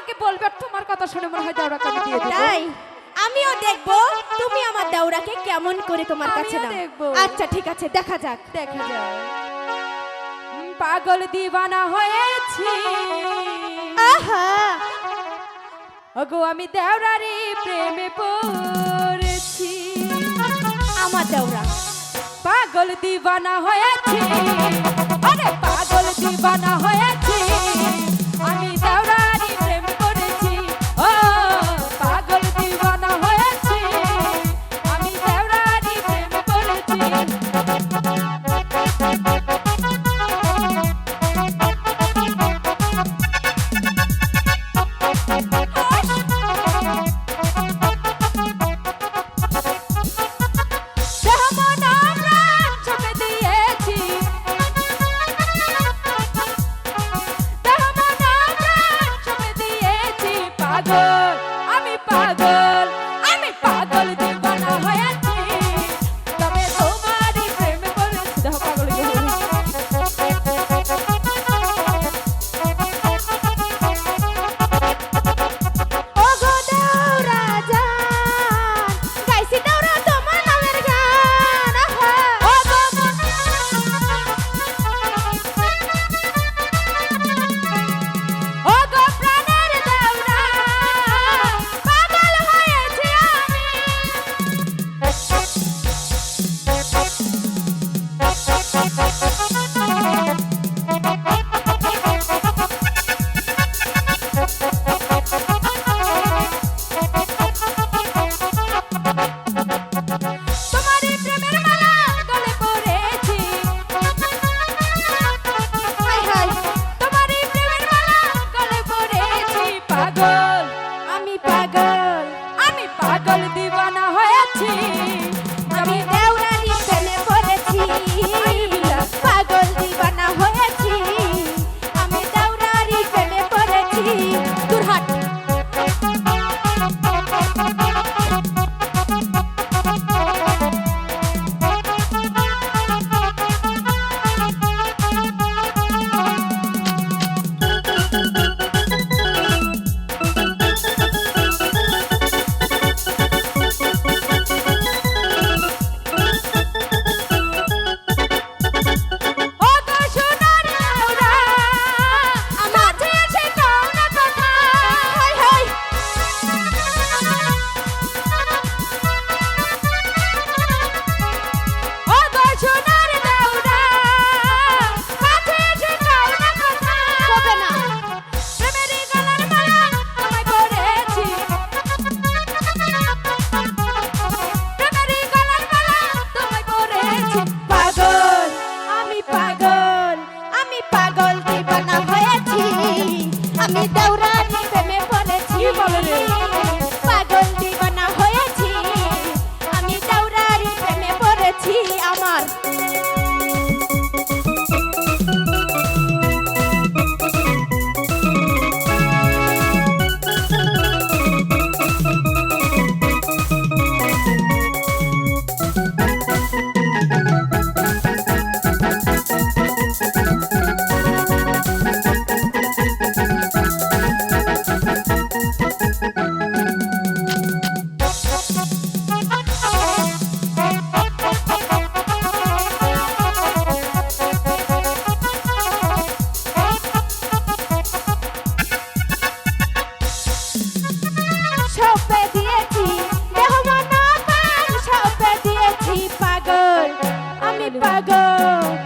আমাকে বলবে আর তোমার কথা শুনে মনে হয় দেওরাকে আমি দিয়ে দেব। তাই আমিও দেখব তুমি আমার দেওরাকে কেমন করে তোমার কাছে আমিও নাও। দেখবো। আচ্ছা ঠিক আছে, দেখা যাক। দেখা যায়। পাগল দিওয়ানা হয়েছি আহা, ওগো আমি দেওরারি প্রেমে পড়েছি। আমার দেওরা পাগল দিওয়ানা হয়েছি, আরে পাগল দিওয়ানা হয়েছি, আমি দেওরারি প্রেম করেছি। ও পাগল দিওয়ানা হয়েছি, আমি দেওরারি প্রেম করেছি। পাগল দিওয়ানা হয়েছি, আমি দেওরারি প্রেমে পড়েছি। পাগল দিওয়ানা হয়েছি, আমি দেওরারি প্রেমে পড়েছি। দূর হাট। আমি দেওরারি প্রেমে পড়েছি। পাগল দিওয়ানা হয়েছি, আমি দেওরারি প্রেমে পড়েছি। আমার সপে দিয়েছি দেহ মন প্রাণ, সপে দিয়েছি পাগল। আমি পাগল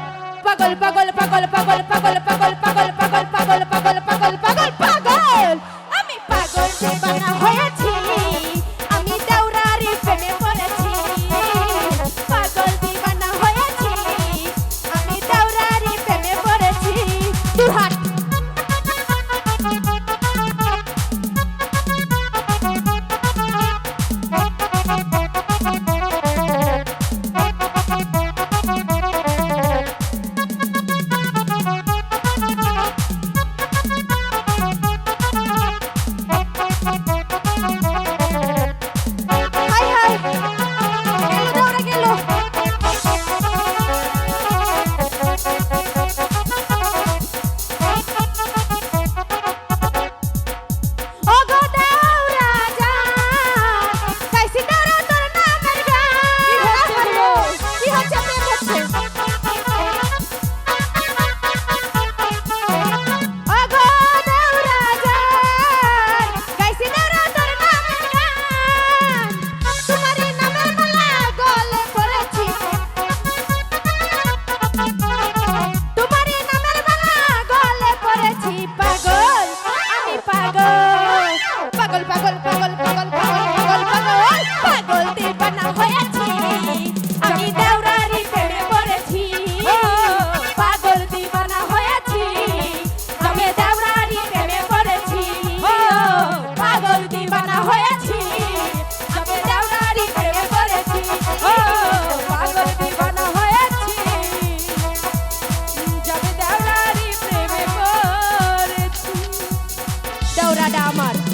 পাগল পাগল পাগল পাগল পাগল পাগল পাগল পাগল পাগল পাগল পাগল পাগল পাগল। আমি পাগল দিওয়ানা হয়েছি, আমি দেওরারি প্রেমে পড়েছি। পাগল দিওয়ানা হয়েছি, আমি দেওরারি প্রেমে পড়েছি। দূর হাট। টাকাটা আমার